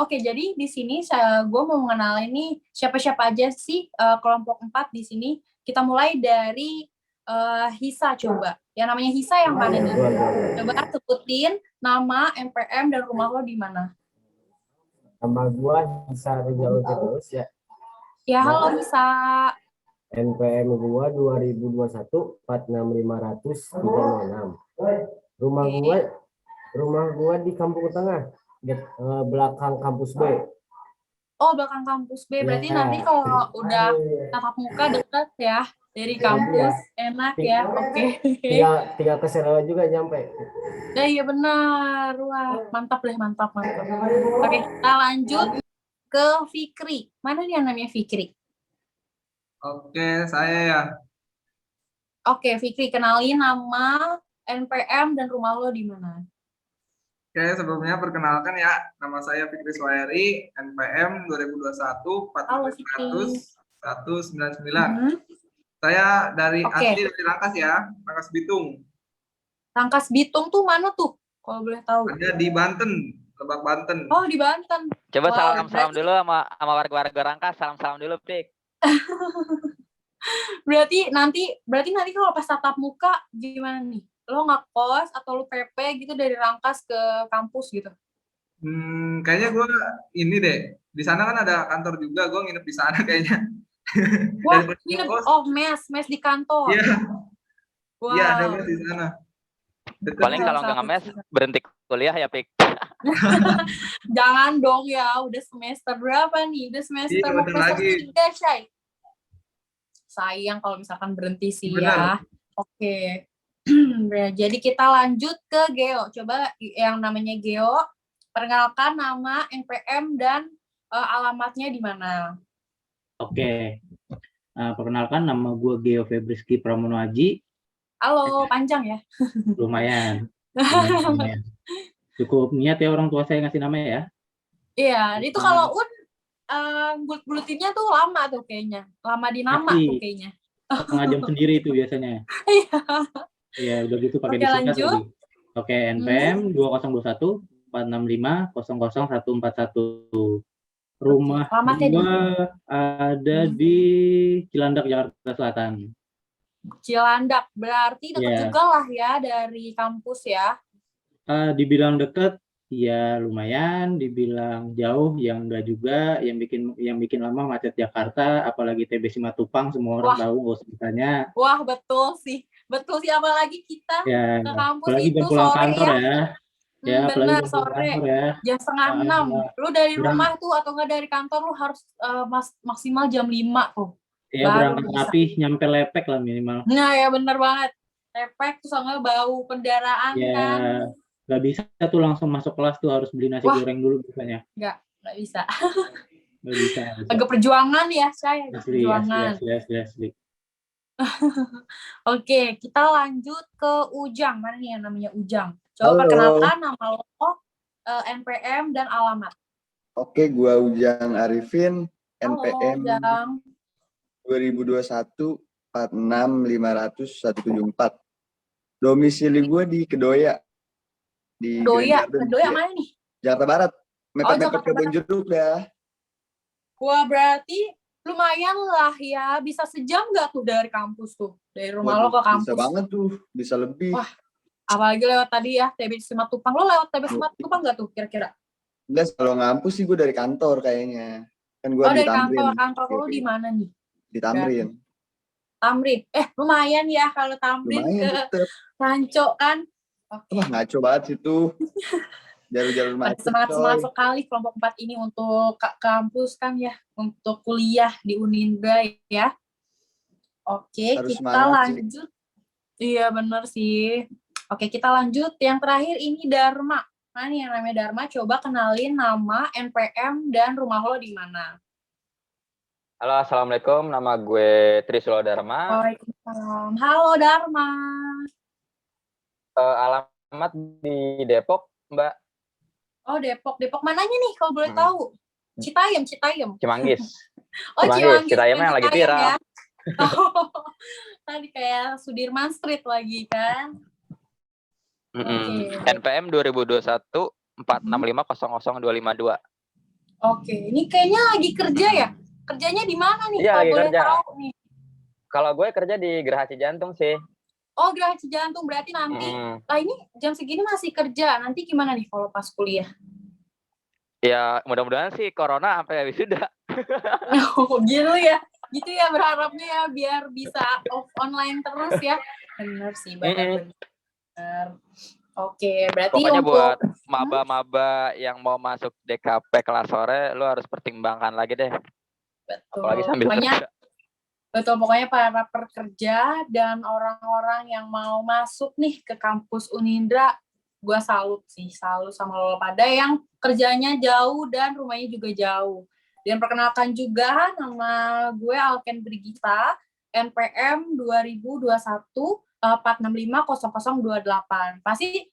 Oke, jadi di sini gue mau mengenalin nih siapa-siapa aja sih kelompok 4 di sini. Kita mulai dari Hisa coba. Yang namanya Hisa yang mana nih? Coba sebutin nama, NPM, dan rumah lo di mana. Nama gua Hisa Rizal terus ya. Ya, halo Hisa. NPM gua 2021 46500 306. Rumah gua di Kampung Tengah, belakang kampus B. Oh, belakang kampus B. Berarti nanti kalau udah tatap muka dekat ya dari kampus, enak ya. Oke. Tiga keserawan juga nyampe. Ya, iya benar. Wah, mantap deh, mantap. Oke, kita lanjut ke Fikri. Mana nih yang namanya Fikri? Oke, saya ya. Oke, Fikri, kenalin nama, NPM, dan rumah lo di mana? Oke, sebelumnya perkenalkan ya, nama saya Fikri Swayari, NPM 2021 44199. Saya asli dari Rangkas ya, Rangkas Bitung. Rangkas Bitung tuh mana tuh? Kalau boleh tahu. Ada di Banten, Lebak Banten. Oh, di Banten. Coba salam dulu sama warga-warga Rangkas, salam dulu, Pik. berarti nanti kalau pas tatap muka gimana nih? Lo ngekos atau lo PP gitu dari Rangkas ke kampus gitu? Kayaknya gue ini deh. Di sana kan ada kantor juga, gue nginep di sana kayaknya. Wah, nginep mes di kantor. Iya. Wow. Iya, ada mes di sana. Paling kalau nggak ngemes berhenti kuliah ya, Pik. Jangan dong ya, udah semester berapa nih? Udah semester mau semester 3, Syai. Sayang kalau misalkan berhenti sih. Benar. Ya. Oke. Jadi kita lanjut ke Geo. Coba yang namanya Geo, perkenalkan nama, NPM, dan alamatnya di mana. Oke. Perkenalkan, nama gue Geo Febriski Pramono Aji. Halo, panjang ya? Lumayan. Cukup niat ya orang tua saya ngasih nama ya. Iya, itu kalau bulut-bulutinnya tuh lama tuh kayaknya. Lama di nama tuh kayaknya. Setengah jam sendiri itu biasanya. Iya, udah gitu pakai disingkat lagi. Oke, NPM 2021 465 00 141. Rumah gua ada di Cilandak, Jakarta Selatan. Cilandak, berarti dekat juga lah ya dari kampus ya. Dibilang dekat, ya lumayan. Dibilang jauh, yang enggak juga. Yang bikin lama macet Jakarta, apalagi TB Simatupang, semua orang tahu, nggak usah ditanya. Wah, betul sih, apalagi kita ya, ke kampus apalagi itu pulang sore kantor ya. Benar, sore jam 5:30. Lu dari rumah tuh atau enggak dari kantor lu harus maksimal jam 5 tuh. Ya, berangkat rapi, nyampe lepek lah minimal. Nah, ya benar banget. Lepek tuh soalnya bau kendaraan kan. Nggak bisa tuh langsung masuk kelas tuh, harus beli nasi goreng dulu biasanya. Nggak bisa. Nggak bisa. Agak perjuangan ya, saya. Asli. Oke, kita lanjut ke Ujang. Mana nih yang namanya Ujang? Coba perkenalkan nama lo, NPM, dan alamat. Oke, gua Ujang Arifin, NPM 2021 46500 174. Domisili gue di Kedoya. Kedoya mana nih? Jakarta Barat. Mepet-mepet Kebun Jeruk dah. Wah, berarti lumayan lah ya. Bisa sejam nggak tuh dari kampus tuh? Dari rumah lo ke kampus? Bisa banget tuh. Bisa lebih. Wah, apalagi lewat tadi ya, TB Simatupang. Lo lewat TB Simatupang nggak tuh kira-kira? Enggak, kalau ngampus sih gue dari kantor kayaknya. Kan gue di Tamrin. Kantor lo di mana nih? Di Tamrin. Lumayan ya kalau Tamrin ke Ranco kan. Wah, ngaco banget situ. Jalur-jalur macet. Semangat sekali kelompok 4 ini untuk kampus kan ya, untuk kuliah di Unindra ya. Oke, kita lanjut. Iya bener sih. Oke, kita lanjut. Yang terakhir ini Dharma. Nah, nih yang namanya Dharma, coba kenalin nama, NPM, dan rumah lo di mana. Halo, assalamualaikum. Nama gue Trisula Dharma. Waalaikumsalam. Halo Dharma. Alamat di Depok, Mbak. Oh, Depok mananya nih kalau boleh tahu? Citayam. Cimanggis. Oh, Cimanggis. Citayam yang lagi viral. Ya? Tadi kayak Sudirman Street lagi kan. NPM 2021 465 00252. Oke, ini kayaknya lagi kerja ya? Kerjanya di mana nih? Iya, Kalau lagi boleh kerja. tahu nih. Kalau gue kerja di Geraha Cijantung sih. Oh, Geraha Cijantung. Berarti nanti, lah ini jam segini masih kerja. Nanti gimana nih kalau pas kuliah? Ya, mudah-mudahan sih corona sampai wisuda. Oh, gitu ya. Gitu ya berharapnya ya biar bisa online terus ya. Bener sih, bener-bener. Oke, berarti Pokoknya untuk buat maba-maba yang mau masuk DKP kelas sore, lu harus pertimbangkan lagi deh. betul. Apalagi sambil kerja. Betul, pokoknya para pekerja dan orang-orang yang mau masuk nih ke kampus Unindra, gue salut sama lo pada yang kerjanya jauh dan rumahnya juga jauh. Dan perkenalkan juga, nama gue Alken Brigita, NPM 2021 4650028. Pasti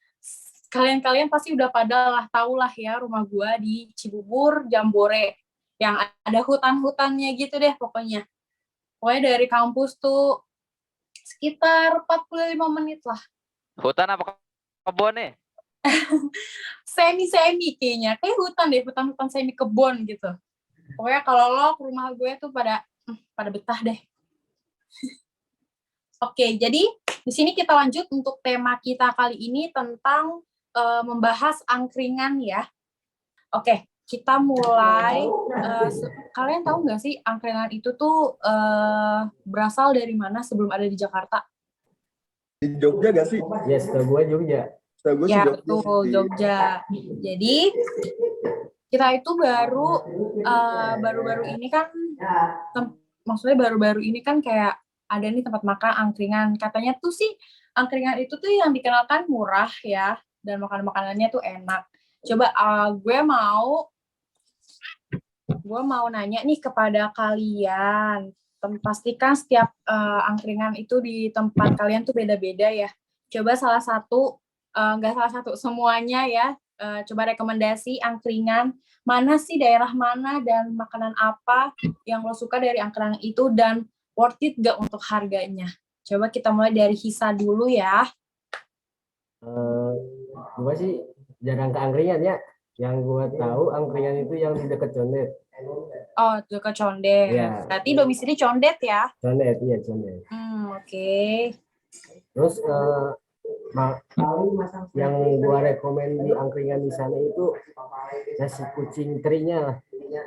kalian pasti udah pada lah tahu lah ya rumah gue di Cibubur, Jambore, yang ada hutan-hutannya gitu deh pokoknya. Pokoknya dari kampus tuh sekitar 45 menit lah. Hutan apa kebun nih? Semi-semi kayaknya. Kayak hutan deh, hutan-hutan semi kebun gitu. Pokoknya kalau lo ke rumah gue tuh pada betah deh. Oke, jadi di sini kita lanjut untuk tema kita kali ini tentang membahas angkringan ya. Oke, kita mulai. Kalian tahu nggak sih angkringan itu tuh berasal dari mana sebelum ada di Jakarta? Di Jogja gak sih? Yes, gue Jogja. Setahu gue Ya, sih Jogja. betul, Jogja. Jadi kita itu baru-baru ini kan, maksudnya baru-baru ini kan kayak ada nih tempat makan angkringan. Katanya tuh sih angkringan itu tuh yang dikenalkan murah ya, dan makanannya tuh enak. Coba gue mau nanya nih kepada kalian. Pastikan setiap angkringan itu di tempat kalian tuh beda-beda ya. Coba salah satu, nggak salah satu, semuanya ya. Coba rekomendasi angkringan, mana sih daerah mana dan makanan apa yang lo suka dari angkringan itu dan worth it gak untuk harganya. Coba kita mulai dari Hisa dulu ya. Gue sih jarang ke angkringan ya. Yang gue tahu angkringan itu yang di dekat Condet. Oh, dekat Condet. Ya. Berarti domisili Condet ya? Condet, iya Condet. Oke. Terus yang gue rekomen di angkringan di sana itu nasi kucing terinya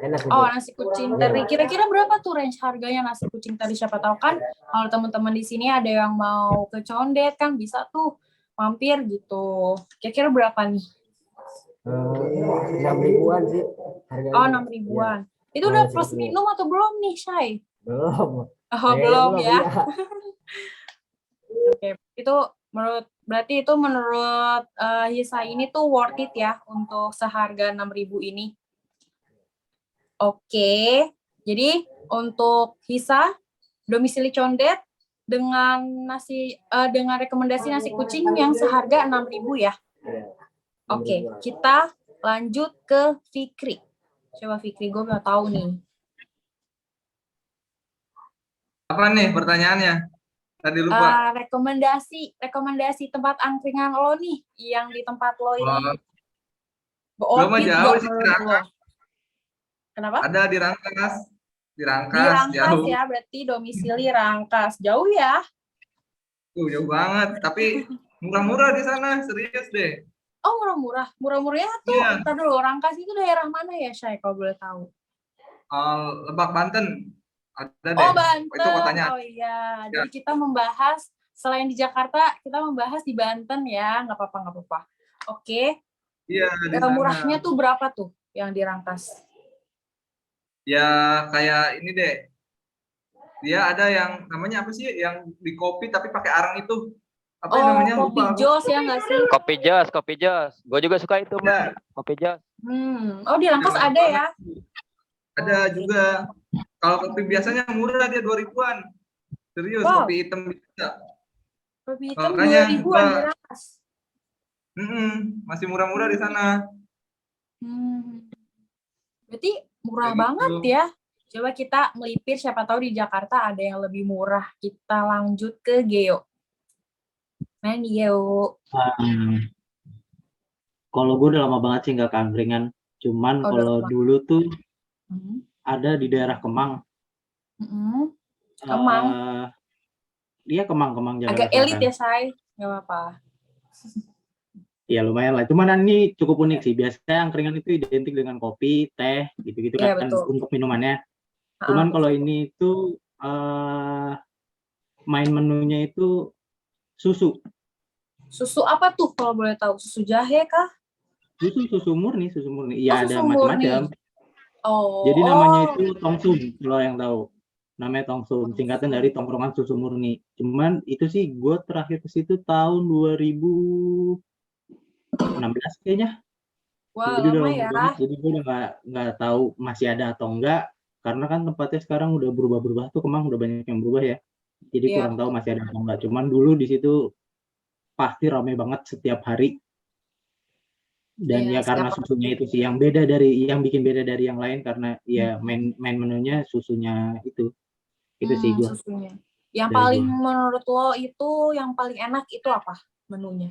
enak. Oh, nasi kucing teri. Kira-kira berapa tuh range harganya nasi kucing teri? Siapa tahu kan kalau teman-teman di sini ada yang mau ke Condet kan bisa tuh mampir gitu. Kira-kira berapa nih? 6.000-an sih harganya. Oh, 6.000-an. Ya. Itu udah plus minum atau belum nih, Shay? Belum. Oh, belum ya. Iya. Oke, berarti itu menurut Hisa ini tuh worth it ya untuk seharga 6.000 ini. Oke, jadi untuk Hisa domisili Condet dengan rekomendasi nasi kucing yang seharga 6.000 ya. Oke, kita lanjut ke Fikri. Coba Fikri, gue mau tahu nih. Apa nih pertanyaannya? Tadi lupa. Rekomendasi tempat angkringan lo nih yang di tempat lo ini. Gue mah jauh sih di Rangkas. Kenapa? Ada di Rangkas. Di Rangkas, di Rangkas jauh. Ya, berarti domisili Rangkas. Jauh ya? Jauh banget, tapi murah-murah di sana, serius deh. Oh, murah-murah. Murah-murahnya tuh, Ntar dulu, Rangkas itu daerah mana ya, Syai, kalau boleh tahu? Lebak, Banten. Ada deh. Oh, Banten. Itu kotanya. Oh iya. Jadi kita membahas, selain di Jakarta, kita membahas di Banten ya. Nggak apa-apa. Oke. Iya, di sana. Murahnya tuh berapa tuh yang di Rangkas? Ya, kayak ini deh. Dia ada yang namanya apa sih? Yang di kopi tapi pakai arang itu. Apa namanya? Kopi jos ya nggak sih? Kopi jos. Gue juga suka itu, Mbak. Kopi jos. Oh, di Rangkas ada ya? Ada juga. Kalau kopi biasanya murah, dia 2.000-an. Serius, kopi hitam bisa. Kopi hitam 2.000-an di Rangkas. Masih murah-murah di sana. Berarti murah banget ya. Coba kita melipir, siapa tahu di Jakarta ada yang lebih murah. Kita lanjut ke Geo. Geo. Kalau gue udah lama banget sih nggak ke angkringan. Cuman Oh, kalau Darma. dulu tuh Hmm. ada di daerah Kemang. Mm-mm. Kemang. Iya Kemang Jakarta Agak elit Selatan. ya, Say. Nggak apa-apa. Ya lumayan lah. Cuman ini cukup unik sih. Biasanya angkringan itu identik dengan kopi, teh, gitu-gitu Iya, kan betul. untuk minumannya. Ah, Cuman kalau ini itu main menunya itu susu. susu apa tuh kalau boleh tahu? Susu jahe kah? Susu murni. Oh, Iya ada susu macam-macam. murni. Oh, Jadi namanya itu tongsum kalau yang tahu. Namanya tongsum, singkatan dari Tongsum. tongkrongan susu murni. Cuman itu sih gue terakhir ke situ tahun 2016 kayaknya. Wah, Jadi udah lama lama ya. banget. Jadi gue udah nggak tahu masih ada atau enggak. Karena kan tempatnya sekarang udah berubah-berubah tuh, Kemang udah banyak yang berubah ya. Jadi Iya, kurang tahu betul. masih ada atau enggak. Cuman dulu di situ pasti ramai banget setiap hari. Dan Iya, ya karena siapa? susunya itu sih yang bikin beda dari yang lain karena ya main menunya susunya itu sih gue Susunya. Yang dari paling gue. menurut lo itu yang paling enak itu apa menunya?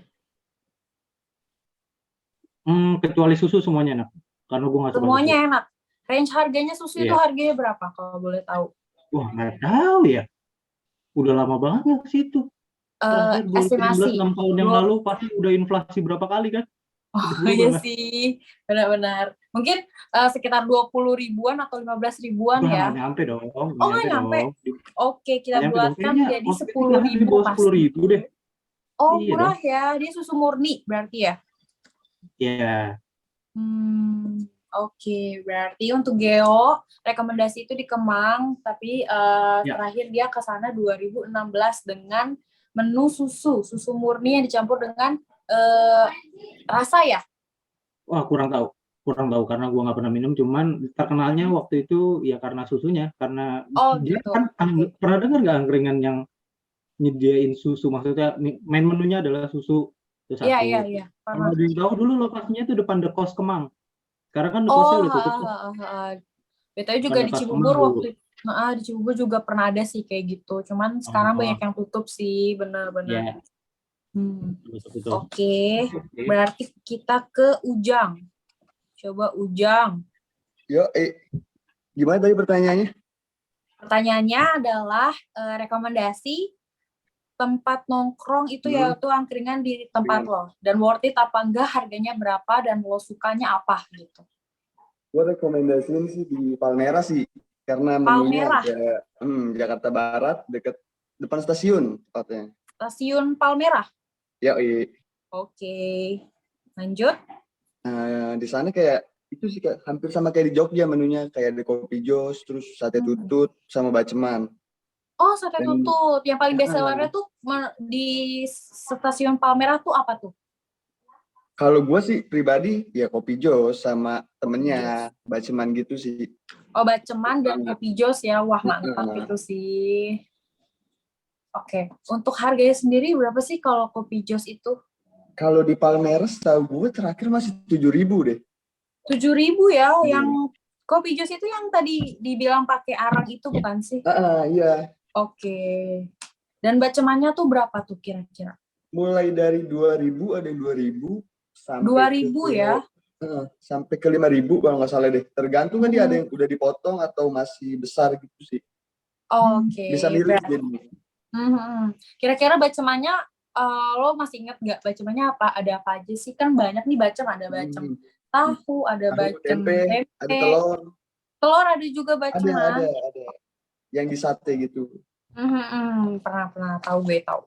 Kecuali susu semuanya enak karena gue nggak suka susu. Semuanya enak. Range harganya susu itu Iya. harganya berapa kalau boleh tahu? Wah nggak tahu ya, udah lama banget nggak ke situ. Terakhir 2017 Estimasi. 6 tahun yang lalu pasti udah inflasi berapa kali kan. Udah Oh berubah iya kan? sih, benar-benar. Mungkin sekitar 20 ribuan atau 15 ribuan Udah ya. nggak nyampe dong, Oh, nggak nyampe. dong. Oke, kita Nggak nyampe dong. buatkan Kayaknya jadi waktu itu 10 terakhir di ribu bawah 10 pasti. ribu deh. Oh, Iya murah ya. Dia susu murni berarti ya? Iya. Oke, berarti untuk Geo, rekomendasi itu di Kemang, tapi Ya. terakhir dia ke sana 2016 dengan menu susu murni yang dicampur dengan rasa ya? Wah kurang tahu karena gua nggak pernah minum. Cuman terkenalnya waktu itu ya karena susunya, karena Oh dia gitu. kan pernah dengar nggak angkringan yang nyediain susu, maksudnya main menunya adalah susu itu satu. Iya. Kalau ada yang tahu dulu lokasinya itu depan The Kos Kemang. Sekarang kan The Oh, Kosnya udah tutup tuh. BTW juga Depan di The Kos Cibubur Kemang dulu. waktu di Cibubur juga pernah ada sih kayak gitu. Cuman sekarang banyak yang tutup sih, benar-benar. Ya, betul. Oke, berarti kita ke Ujang. Coba Ujang. Gimana tadi pertanyaannya? Pertanyaannya adalah rekomendasi tempat nongkrong itu yaitu angkringan di tempat lo. Dan worth it apa enggak, harganya berapa, dan lo sukanya apa gitu. Gue rekomendasiin sih di Palmera sih. Karena menunya Palmera. ada Jakarta Barat, dekat depan stasiun tepatnya. Stasiun Palmera. Oke. Lanjut. Di sana kayak itu sih kayak hampir sama kayak di Jogja menunya, kayak ada kopi jos, terus sate tutut sama baceman. Oh, sate tutut. Yang paling best sellernya tuh di stasiun Palmera tuh apa tuh? Kalau gue sih pribadi ya kopi jos sama temennya baceman gitu sih. Oh, baceman dan kopi jos ya. Wah, mantap itu sih. Oke. Untuk harganya sendiri berapa sih kalau kopi jos itu? Kalau di Palmera tahu gue terakhir masih 7.000 deh. 7.000 ya, yang kopi jos itu yang tadi dibilang pakai arang itu bukan sih? Iya. Oke. Dan bacemannya tuh berapa tuh kira-kira? Mulai dari 2.000, ada yang 2.000 sampai 2.000 ya? Sampai ke 5.000 kalau nggak salah deh. Tergantung kan dia ada yang udah dipotong atau masih besar gitu sih. Oke. Bisa milih jadi. Kira-kira bacemannya lo masih ingat nggak bacemannya apa? Ada apa aja sih? Kan banyak nih bacem, ada bacem tahu, ada bacem tempe, ada telur. Telur ada juga baceman. Ada. Yang di sate gitu. Pernah tahu gue tahu.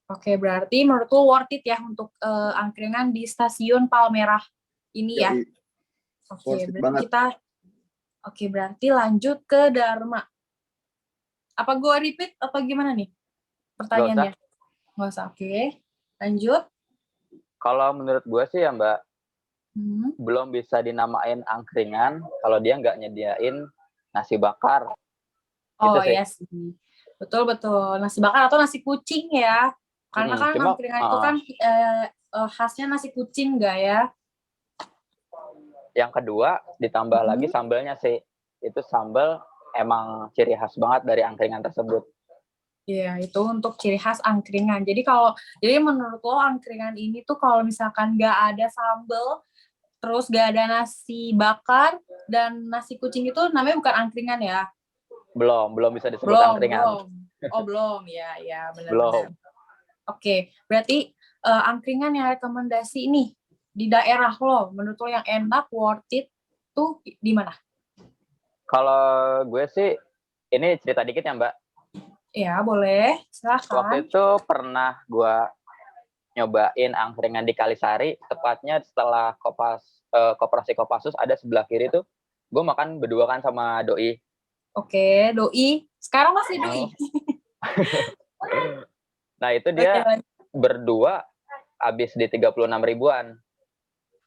Oke, berarti menurut lo worth it ya untuk angkringan di stasiun Palmerah ini ya. Oke, berarti lanjut ke Dharma. Apa gue repeat atau gimana nih pertanyaannya? Nggak usah. Oke, lanjut. Kalau menurut gue sih ya Mbak, belum bisa dinamain angkringan kalau dia nggak nyediain nasi bakar. Oh iya sih. Betul. Nasi bakar atau nasi kucing ya. Karena kan angkringan itu kan khasnya nasi kucing nggak ya? Yang kedua, ditambah lagi sambalnya sih. Itu sambal emang ciri khas banget dari angkringan tersebut. Iya, itu untuk ciri khas angkringan. Jadi menurut lo angkringan ini tuh kalau misalkan nggak ada sambal, Terus gak ada nasi bakar dan nasi kucing itu namanya bukan angkringan ya? Belum bisa disebut Belum, angkringan. belum. Oh, belum. Ya, Belum. benar-benar. Oke, berarti angkringan yang rekomendasi ini di daerah lo, menurut lo yang enak, worth it, tuh di mana? Kalau gue sih, ini cerita dikit ya Mbak. Ya, boleh. Silahkan. Waktu itu pernah gue nyobain angkringan di Kalisari, tepatnya setelah Koperasi Kopassus ada sebelah kiri tuh, gue makan berdua kan sama doi. Oke, doi. Sekarang masih doi. Nah itu dia Oke, berdua habis di 36 ribuan.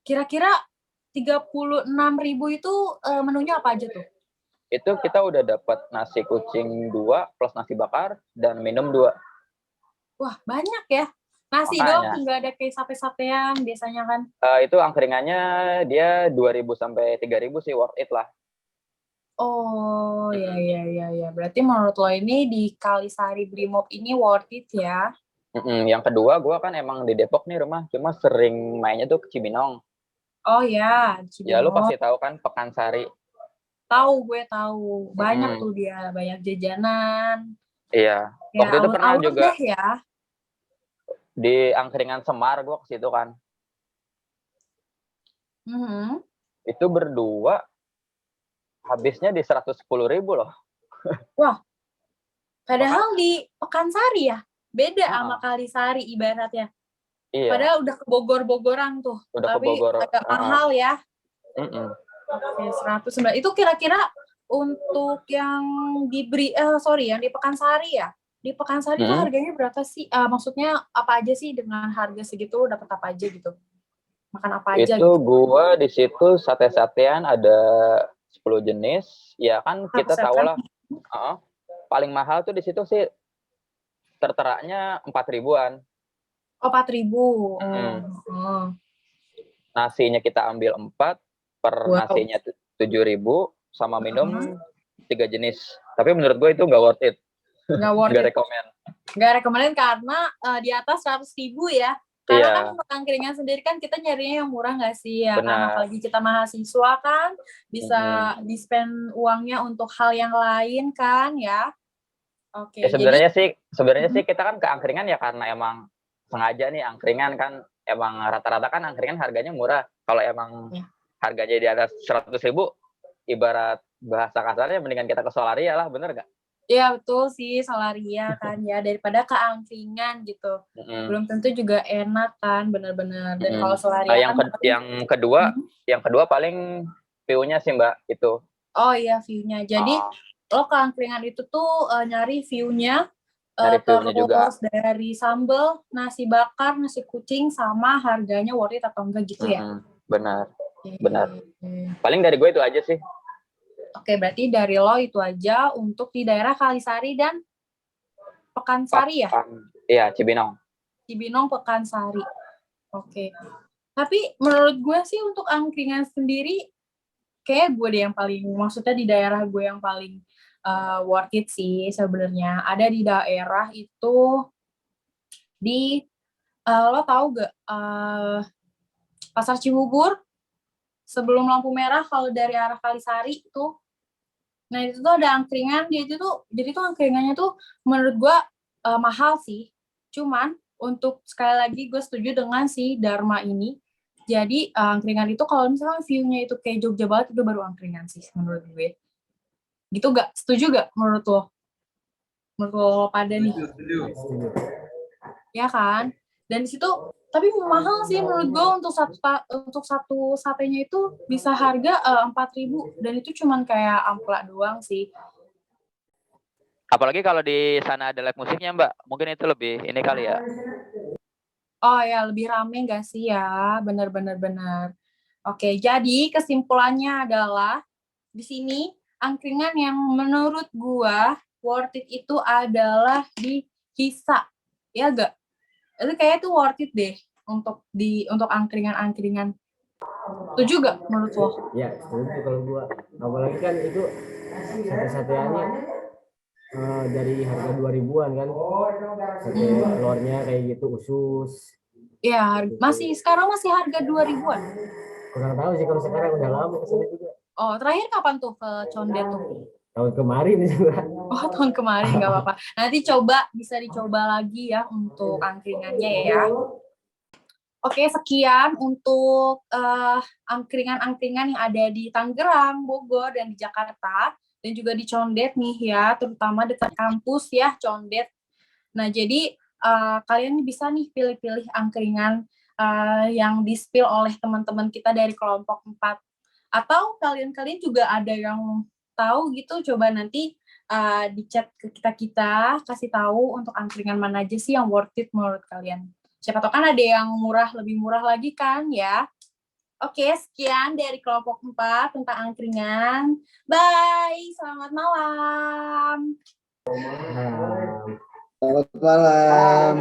kira-kira 36.000 itu menunya apa aja tuh? Itu kita udah dapat nasi kucing 2 plus nasi bakar dan minum 2. Wah, banyak ya. Nasi Makanya. doang tuh nggak ada kayak sate-satean biasanya kan. Itu angkringannya dia 2.000 sampai 3.000 sih, worth it lah. Oh, ya. Berarti menurut lo ini di Kalisari Brimob ini worth it ya? Yang kedua, gue kan emang di Depok nih rumah, cuma sering mainnya tuh ke Cibinong. Oh ya, Ya lu pasti tahu kan Pekansari. gue tahu. Banyak tuh dia, banyak jajanan. Iya. Ya, Waktu itu pernah alur-alur juga deh ya. di angkringan Semar, gue ke situ kan. Itu berdua habisnya di 110.000 loh. Wah, padahal di Pekansari ya? Beda sama Ah. Kalisari ibaratnya. Iya. Padahal udah ke Bogor-Bogoran tuh. Udah Tapi ke Bogor. agak mahal ya. Oke, 109. Itu kira-kira untuk yang yang di Pekansari ya? Di Pekansari itu harganya berapa sih? Maksudnya apa aja sih dengan harga segitu dapat apa aja gitu? Makan apa aja Itu gitu? gua di situ sate-satean ada 10 jenis. Ya kan kita tahu lah. Paling mahal tuh di situ sih terteraknya 4.000-an. Oh, 4.000. Nasinya kita ambil 4, per nasinya 7.000 sama minum 3 jenis. Tapi menurut gue itu nggak worth it. Nggak rekomen. Nggak rekomen karena di atas 100.000 ya. Karena kan untuk angkringan sendiri kan kita nyarinya yang murah nggak sih ya? Karena apalagi kita mahasiswa kan bisa di-spend uangnya untuk hal yang lain kan ya. Oke. Ya sebenarnya sih kita kan ke angkringan ya karena emang sengaja nih angkringan kan emang rata-rata kan angkringan harganya murah. Kalau emang harganya di atas 100.000, ibarat bahasa kasarnya mendingan kita ke Solaria lah, bener nggak? Iya betul sih, Solaria kan ya, daripada ke angkringan gitu. Belum tentu juga enak kan, bener-bener. Dan kalau Solaria yang kedua paling view-nya sih Mbak itu. Oh iya, view-nya. Jadi lo ke angkringan itu tuh nyari view-nya, terus juga dari sambal, nasi bakar, nasi kucing, sama harganya worth it atau enggak gitu ya? Benar. Paling dari gue itu aja sih. Oke, berarti dari lo itu aja untuk di daerah Kalisari dan Pekansari ya? Iya, Cibinong. Cibinong, Pekansari. Oke. Tapi menurut gue sih untuk angkringan sendiri, kayak gue deh yang paling, maksudnya di daerah gue yang paling worth it sih sebenarnya. Ada di daerah itu, lo tahu gak Pasar Cibubur? Sebelum lampu merah kalau dari arah Kalisari itu, nah itu tuh ada angkringan, jadi tuh angkringannya tuh menurut gue mahal sih, cuman untuk sekali lagi gue setuju dengan si Dharma ini, jadi angkringan itu kalau misalnya view-nya itu kayak Jogja banget itu baru angkringan sih menurut gue, gitu gak? Setuju gak menurut lo? Menurut lo pada nih? Setuju. Ya kan? Dan di situ tapi mahal sih menurut gue untuk satu satenya itu bisa harga 4.000 dan itu cuman kayak ampla doang sih. Apalagi kalau di sana ada live musiknya Mbak, mungkin itu lebih ini kali ya. Oh ya, lebih rame nggak sih ya? Benar. Oke, jadi kesimpulannya adalah di sini angkringan yang menurut gua worth it itu adalah di Hisa, ya gak? Itu kayaknya tuh worth it deh untuk angkringan. Setuju gak menurut lo? Ya, setuju kalau gua. Apalagi kan itu sate-sateannya dari harga 2.000-an kan. Sate telurnya kayak gitu usus. Ya, sekarang masih harga 2.000-an. Kurang tahu sih kalau sekarang udah lama kesini juga. Oh, terakhir kapan tuh ke Condet tuh? Tahun kemarin juga. Oh, tahun kemarin nggak apa-apa. Nanti bisa dicoba lagi ya untuk angkringannya ya. Oke, sekian untuk angkringan-angkringan yang ada di Tangerang, Bogor, dan di Jakarta, dan juga di Condet nih ya, terutama dekat kampus ya, Condet. Nah, jadi kalian bisa nih pilih-pilih angkringan yang di-spill oleh teman-teman kita dari kelompok 4. Atau kalian juga ada yang tahu gitu, coba nanti di chat ke kita kasih tahu untuk angkringan mana aja sih yang worth it menurut kalian. Siapa tahu kan ada yang lebih murah lagi kan ya. Oke, sekian dari kelompok 4 tentang angkringan. Bye, selamat malam. Selamat malam.